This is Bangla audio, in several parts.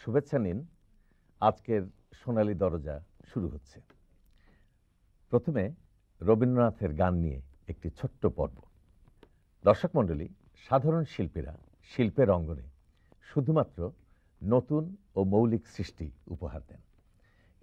শুভেচ্ছা নিন। আজকের সোনালী দরজা শুরু হচ্ছে। প্রথমে রবীন্দ্রনাথের গান নিয়ে একটি ছোট্ট পর্ব। দর্শক মণ্ডলী, সাধারণ শিল্পীরা শিল্পের অঙ্গনে শুধুমাত্র নতুন ও মৌলিক সৃষ্টি উপহার দেন,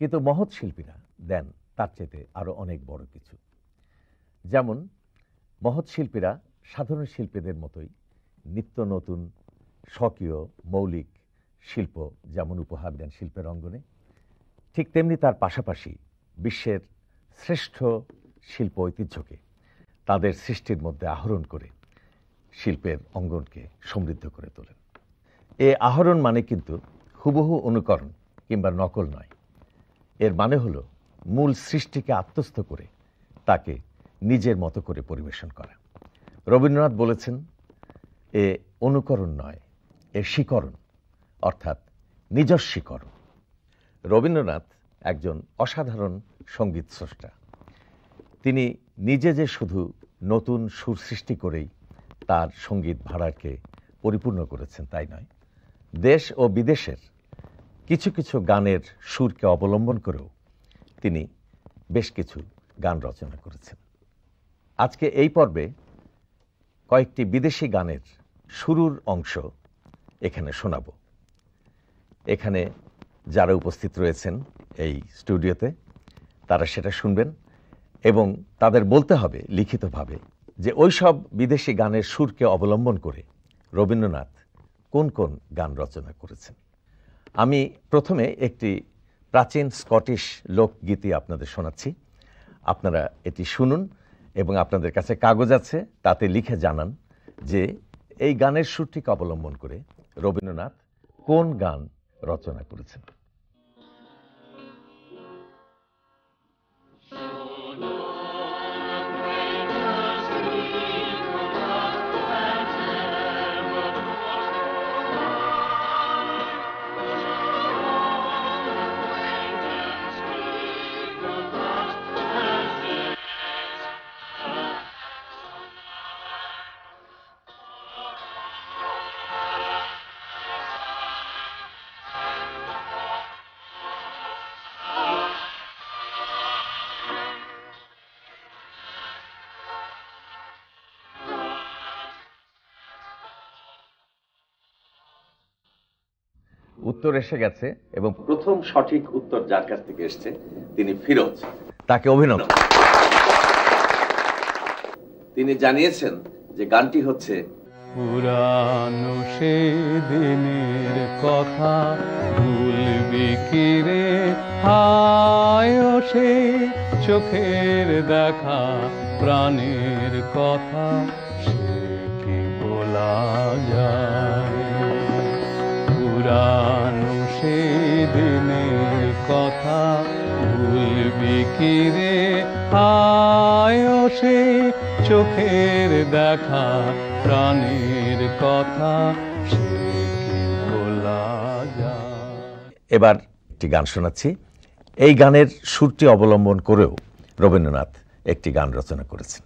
কিন্তু মহৎ শিল্পীরা দেন তার চেয়ে আরও অনেক বড় কিছু। যেমন মহৎ শিল্পীরা সাধারণ শিল্পীদের মতোই নিত্য নতুন স্বকীয় মৌলিক শিল্প যেমন উপহার দেন শিল্পের অঙ্গনে, ঠিক তেমনি তার পাশাপাশি বিশ্বের শ্রেষ্ঠ শিল্প ঐতিহ্যকে তাদের সৃষ্টির মধ্যে আহরণ করে শিল্পের অঙ্গনকে সমৃদ্ধ করে তোলেন। এ আহরণ মানে কিন্তু হুবহু অনুকরণ কিংবা নকল নয়। এর মানে হলো মূল সৃষ্টিকে আত্মস্থ করে তাকে নিজের মতো করে পরিবেশন করা। রবীন্দ্রনাথ বলেছেন, এ অনুকরণ নয়, এ শিকরণ, অর্থাৎ নিজস্বীকরণ। রবীন্দ্রনাথ একজন অসাধারণ সঙ্গীত স্রষ্টা। তিনি নিজে যে শুধু নতুন সুর সৃষ্টি করেই তার সঙ্গীত ভাড়াকে পরিপূর্ণ করেছেন তাই নয়, দেশ ও বিদেশের কিছু কিছু গানের সুরকে অবলম্বন করেও তিনি বেশ কিছু গান রচনা করেছেন। আজকে এই পর্বে কয়েকটি বিদেশি গানের শুরুর অংশ এখানে শোনাব। এখানে যারা উপস্থিত রয়েছেন এই স্টুডিওতে তারা সেটা শুনবেন এবং তাদের বলতে হবে লিখিতভাবে যে ওই সব বিদেশি গানের সুরকে অবলম্বন করে রবীন্দ্রনাথ কোন কোন গান রচনা করেছেন। আমি প্রথমে একটি প্রাচীন স্কটিশ লোকগীতি আপনাদের শোনাচ্ছি। আপনারা এটি শুনুন এবং আপনাদের কাছে কাগজ আছে, তাতে লিখে জানান যে এই গানের সুরটিকে অবলম্বন করে রবীন্দ্রনাথ কোন গান রচনা করেছেন। উত্তর এসে গেছে এবং প্রথম সঠিক উত্তর যার কাছ থেকে এসছে তিনি ফিরোজ, তাকে অভিনন্দন। তিনি জানিয়েছেন যে গানটি হচ্ছে পুরানো সেই দিনের কথা ভুলবি কি রে, হায় সে চোখের দেখা প্রাণের কথা সে কি বলা যায়। পুরানো সেই দিনের কথা ভুলবি কি রে, হায় সে চোখের দেখা প্রাণের কথা সে কি বলা যায়। এবার একটি গান শোনাচ্ছি। এই গানের সুরটি অবলম্বন করেও রবীন্দ্রনাথ একটি গান রচনা করেছেন।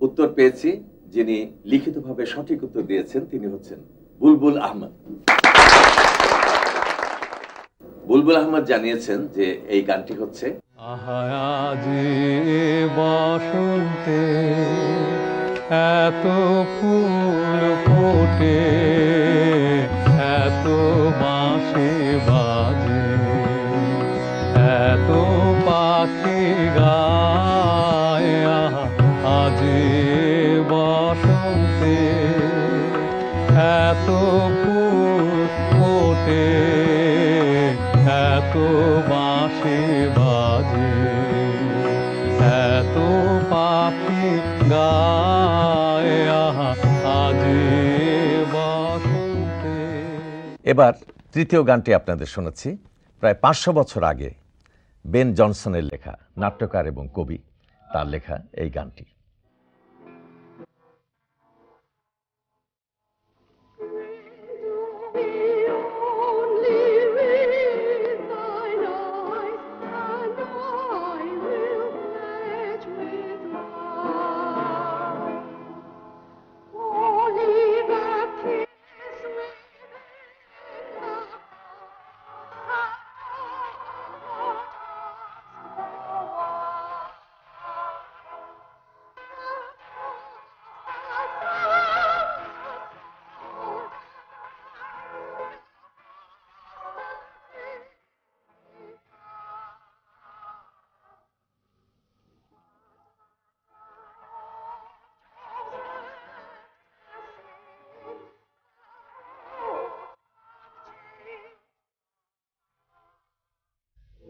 উত্তর পেয়েছি। যিনি লিখিতভাবে সঠিক উত্তর দিয়েছেন তিনি হচ্ছেন বুলবুল আহমদ। বুলবুল আহমদ জানিয়েছেন যে এই গানটি হচ্ছে আজ বসন্তে এত ফুল ফোটে, এত বাঁশি বাজে, এত পাখি গায়, আজ বসন্তে এত ফুল ফোটে, এত বাঁশি বাজে, এত পাখি গায়, এবার তৃতীয় গানটি আপনাদের শোনাচ্ছি। প্রায় 500 বছর আগে বেন জনসনের লেখা, নাট্যকার এবং কবি, তার লেখা এই গানটি।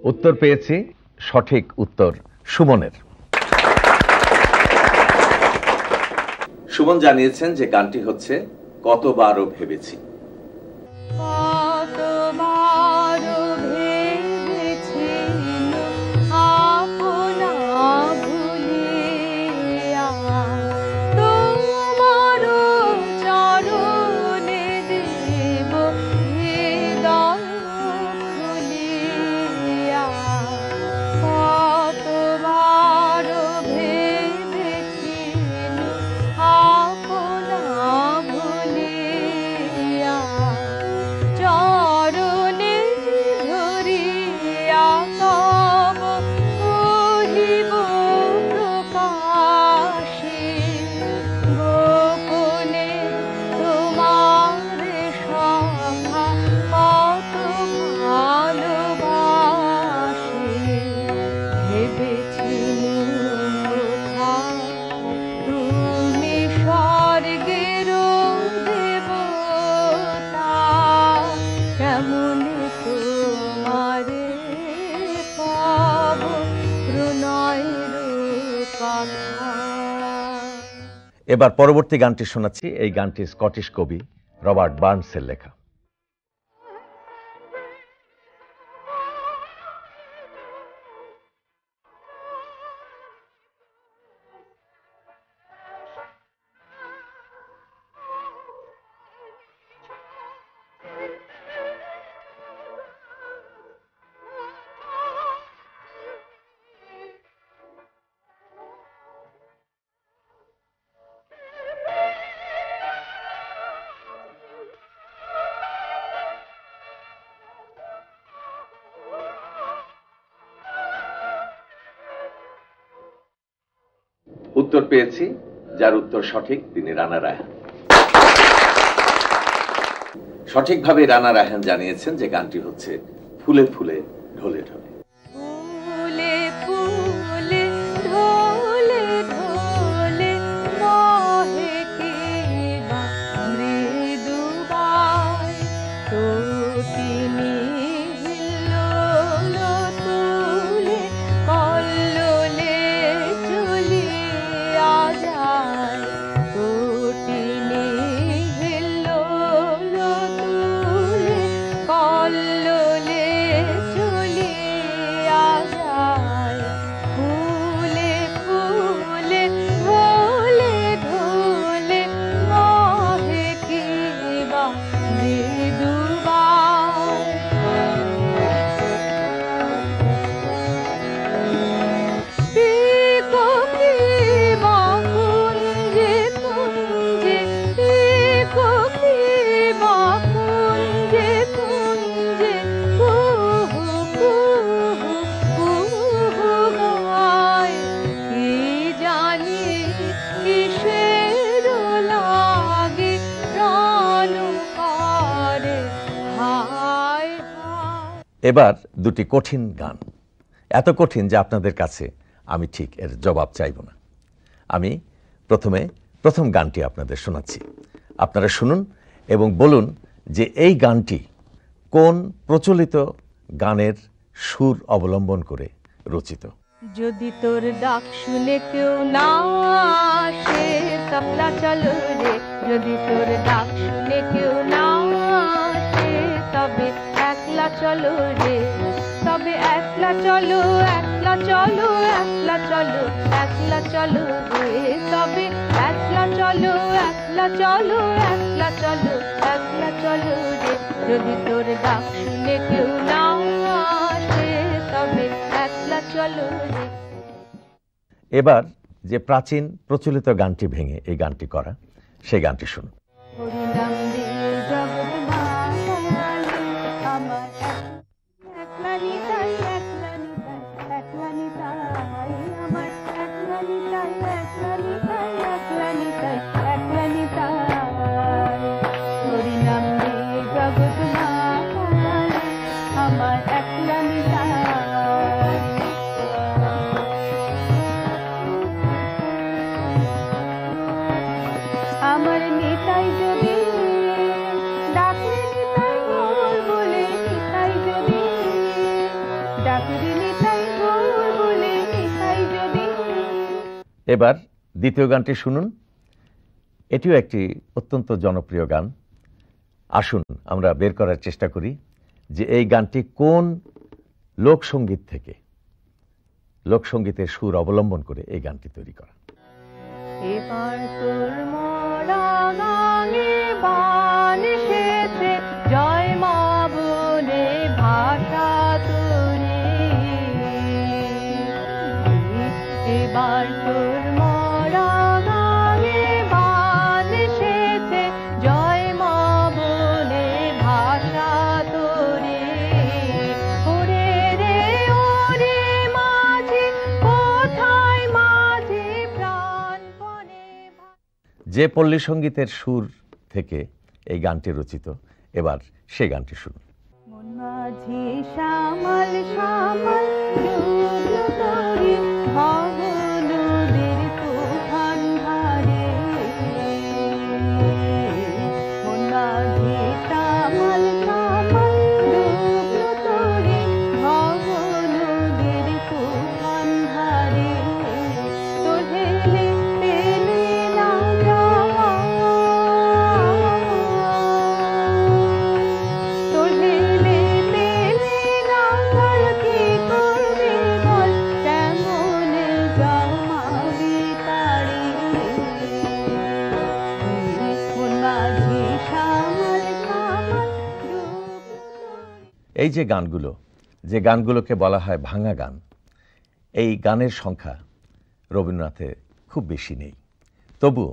উত্তর পেয়েছি, সঠিক উত্তর সুমনের। সুমন জানিয়েছেন যে গানটি হচ্ছে কতবারও ভেবেছি। এবার পরবর্তী গানটি শোনাচ্ছি। এই গানটি স্কটিশ কবি রবার্ট বার্নসের লেখা। উত্তর পেয়েছি, যার উত্তর সঠিক তিনি রানা রায়হান। সঠিকভাবে রানা রায়হান জানিয়েছেন যে গানটি হচ্ছে ফুলে ফুলে ঢলে ঢলে। এবার দুটি কঠিন গান, এত কঠিন যে আপনাদের কাছে আমি ঠিক এর জবাব চাইব না। আমি প্রথম গানটি আপনাদের শোনাচ্ছি, আপনারা শুনুন এবং বলুন যে এই গানটি কোন প্রচলিত গানের সুর অবলম্বন করে রচিত। যদি তোর ডাক শুনে কেউ না আসে তবলা চলো রে, যদি তোর ডাক শুনে কেউ না আসে চলো রে, তবে একলা চলো, একলা চলো, একলা চলো, একলা চলো রে, তবে একলা চলো, একলা চলো, একলা চলো, একলা চলো রে। যদি তোর ডাক শুনে কেউ না আসে, তবে একলা চলো রে। এবার যে প্রাচীন প্রচলিত গানটি ভেঙে এই গানটি করা, সেই গানটি শুনুন। হরিনাম দিয়ে জগৎ মাতালে, আমার একলা নিতাই, একলা নিতাই, একলা নিতাই, আমার একলা নিতাই, একলা নিতাই, একলা নিতাই, একলা নিতাই। হরিনাম দিয়ে জগৎ মাতালে, আমার একলা নিতাই। আমার নিতাই যদি ডাকে, নিতাই গৌর বলে, নিতাই যদি ডাকে, নিতাই গৌর বলে, নিতাই যদি। এবার দ্বিতীয় গানটি শুনুন। এটিও একটি অত্যন্ত জনপ্রিয় গান। আসুন আমরা বের করার চেষ্টা করি যে এই গানটি কোন লোকসঙ্গীত থেকে, লোকসঙ্গীতের সুর অবলম্বন করে এই গানটি তৈরি করা। এবার তোর মরা গানে বান এসেছে, জয় মা বলে ভাষা তোরে। এবার তোর মরা গানে বান এসেছে, জয় মা বলে ভাষা তোরে। ওরে রে ওরে মাঝে, কোথায় মাঝে প্রাণপণে। যে পল্লী সঙ্গীতের সুর থেকে এই গানটি রচিত, এবার সেই গানটি শুনুন। মন মাঝে শ্যামল শ্যামল ডুবলো তোরে, ভব নদীর তুফান ধারে। মন মাঝে শ্যামল শ্যামল ডুবলো তোরে, ভব নদীর তুফান ধারে। তোর হেলে পেলে না যাওয়া, তোর হেলে পেলে না আর কি করবে বল, কেমন জমাবি তারে। মন মাঝে শ্যামল শ্যামল ডুবলো তোরে। এই যে গানগুলো, যে গানগুলোকে বলা হয় ভাঙা গান, এই গানের সংখ্যা রবীন্দ্রনাথের খুব বেশি নেই। তবুও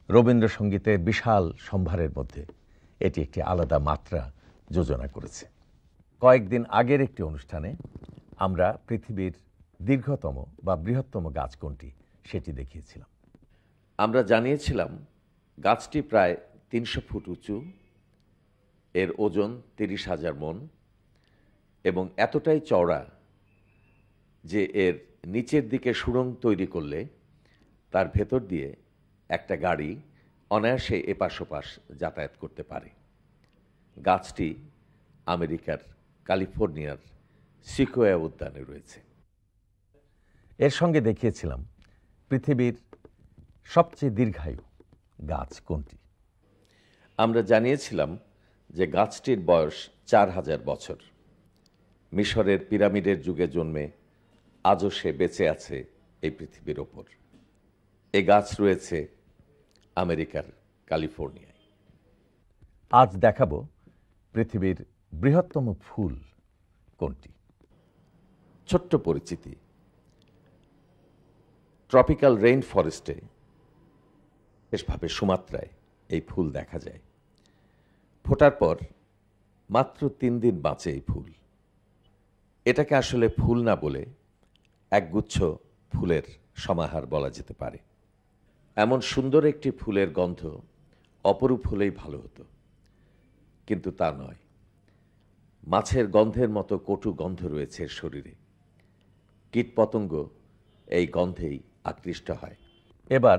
রবীন্দ্রসঙ্গীতের বিশাল সম্ভারের মধ্যে এটি একটি আলাদা মাত্রা যোজনা করেছে। কয়েকদিন আগের একটি অনুষ্ঠানে আমরা পৃথিবীর দীর্ঘতম বা বৃহত্তম গাছ কোনটি সেটি দেখিয়েছিলাম। আমরা জানিয়েছিলাম গাছটি প্রায় ৩০০ ফুট উঁচু, এর ওজন ৩০,০০০ মণ এবং এতটাই চওড়া যে এর নিচের দিকে সুড়ঙ্গ তৈরি করলে তার ভেতর দিয়ে একটা গাড়ি অনায়াসে এপাশ ওপাশ যাতায়াত করতে পারে। গাছটি আমেরিকার ক্যালিফোর্নিয়ার সিকোয়া উদ্যানে রয়েছে। এর সঙ্গে দেখিয়েছিলাম পৃথিবীর সবচেয়ে দীর্ঘায়ু গাছ কোনটি। আমরা জানিয়েছিলাম যে গাছটির বয়স ৪,০০০ বছর। মিশরের পিরামিডের যুগে জন্মে আজও সে বেঁচে আছে এই পৃথিবীর ওপর। এ গাছ রয়েছে আমেরিকার ক্যালিফোর্নিয়ায়। আজ দেখাবো পৃথিবীর বৃহত্তম ফুল কোনটি। ছোট্ট পরিচিতি, ট্রপিক্যাল রেইন ফরেস্টে, বিশেষভাবে সুমাত্রায় এই ফুল দেখা যায়। ফোটার পর মাত্র ৩ দিন বাঁচে এই ফুল। এটাকে আসলে ফুল না বলে একগুচ্ছ ফুলের সমাহার বলা যেতে পারে। এমন সুন্দর একটি ফুলের গন্ধ অপরূপ হলেই ভালো হতো, কিন্তু তা নয়। মাছের গন্ধের মতো কটু গন্ধ রয়েছে এর শরীরে। কীটপতঙ্গ এই গন্ধেই আকৃষ্ট হয়। এবার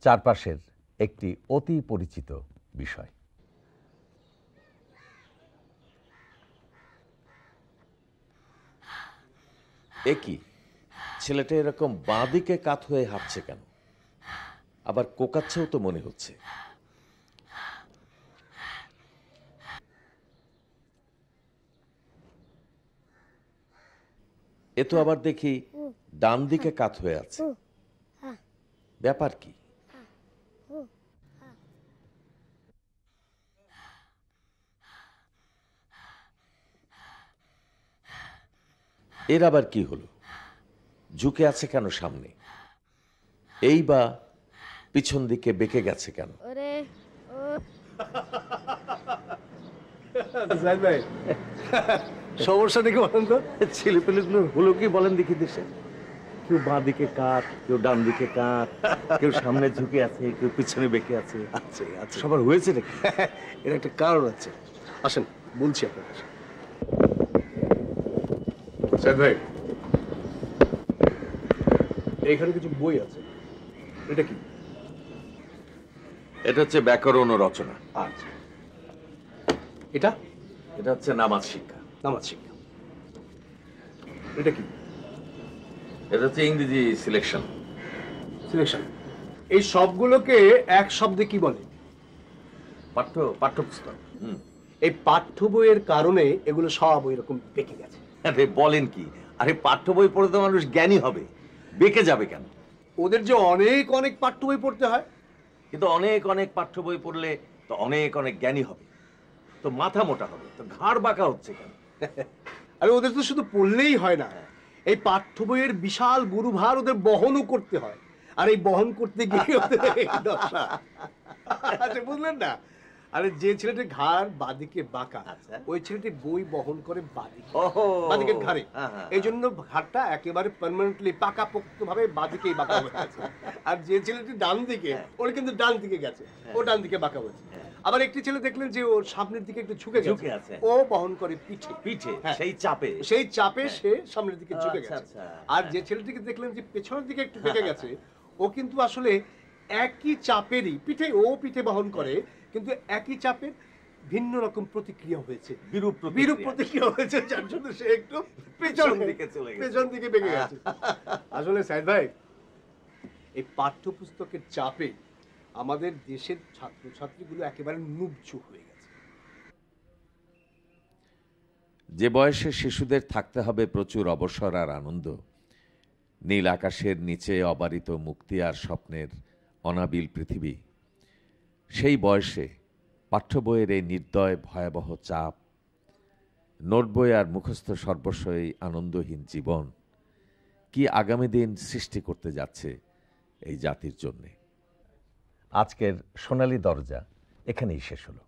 চারপাশের একটি অতি পরিচিত বিষয়। এ কি, ছেলেটা এরকম বাঁদিকে কাত হয়ে হাঁটছে কেন? আবার কোকাচ্ছেও তো মনে হচ্ছে। এ তো আবার দেখি ডান দিকে কাত হয়ে আছে, ব্যাপার কি? এর আবার কি হলো? ঝুঁকে আছে কেন সামনে? এই বা পিছন দিকে বেঁকে গেছে কেন? সমস্যা দেখে বলেন তো। ছেলেপেলেগুলো হলো কি বলেন দেখি দেশে? কেউ বাঁ দিকে কাত, কেউ ডান দিকে কাত, কেউ সামনে ঝুঁকে আছে, কেউ পিছনে বেঁকে আছে। আচ্ছা আচ্ছা, সবার হয়েছে নাকি? এর একটা কারণ আছে, আসেন বলছি আপনাদের। স্যার ভাই, এইখানে কিছু বই আছে, এটা কি? এটা হচ্ছে ব্যাকরণ ও রচনা। আচ্ছা, এটা এটা হচ্ছে নামাজ শিক্ষা। নামাজ শিক্ষা। এটা কি? এটা হচ্ছে ইংরেজি সিলেকশন। সিলেকশন। এই সবগুলোকে এক শব্দে কি বলে? পাঠ্যপুস্তক। এই পাঠ্য বইয়ের কারণে এগুলো সব ওই রকম বেঁকে গেছে। আরে বলেন কি? আরে পাঠ্য বই পড়ে তো মানুষ জ্ঞানী হবে, বেঁকে যাবে কেন? ওদের যে অনেক অনেক পাঠ্য বই পড়তে হয়। কিন্তু অনেক অনেক পাঠ্য বই পড়লে তো অনেক অনেক জ্ঞানী হবে, তো মাথা মোটা হবে, তো ঘাড় বাঁকা হচ্ছে কেন? আরে ওদের তো শুধু পড়লেই হয় না, এই পাঠ্য বইয়ের বিশাল গুরুভার ওদের বহনও করতে হয়। আর এই বহন করতে গিয়ে ওদের এই দশা। আচ্ছা, বুঝলেন না? আরে যে ছেলেটির ঘাড় বাদিকে বাঁকা, ওই ছেলেটি বই বহন করে বাদিকের ঘাড়ে। এই জন্য ঘাড়টা একেবারে পার্মানেন্টলি পাকাপোক্ত ভাবে বাদিকেই বাঁকা হয়ে আছে। আর যে ছেলেটি ডান দিকে, ওর কিন্তু ডান দিকে গেছে, ও ডান দিকে বাঁকা হয়েছে। আবার একটি ছেলে দেখলেন যে ওর সামনের দিকে একটু ঝুঁকে গেছে, ও বহন করে পিঠে। সেই চাপে সে সামনের দিকে ঝুঁকে গেছে। আর যে ছেলেটিকে দেখলেন যে পেছনের দিকে একটু বেঁকে গেছে, ও কিন্তু আসলে একই চাপেরই পিঠে বহন করে, কিন্তু একই চাপের ভিন্ন রকম প্রতিক্রিয়া হয়েছে, বিরূপ প্রতিক্রিয়া হয়েছে, যার জন্য সে একটু পেছন দিকে বেঁকে গেছে। আসলে সাইদ ভাই, এই পাঠ্যপুস্তকের চাপে আমাদের দেশের ছাত্রছাত্রীগুলো একেবারে নুবছু হয়ে গেছে। যে বয়সে শিশুদের থাকতে হবে প্রচুর অবসর আর আনন্দ, নীল আকাশের নিচে অবারিত মুক্তি আর স্বপ্নের অনাবিল পৃথিবী, সেই বয়সে পাঠ্য বইয়ের এই নির্দয় ভয়াবহ চাপ, নোট বই আর মুখস্থ সর্বস্ব এই আনন্দহীন জীবন কি আগামী দিন সৃষ্টি করতে যাচ্ছে এই জাতির জন্যে? আজকের সোনালী দরজা এখানেই শেষ হলো।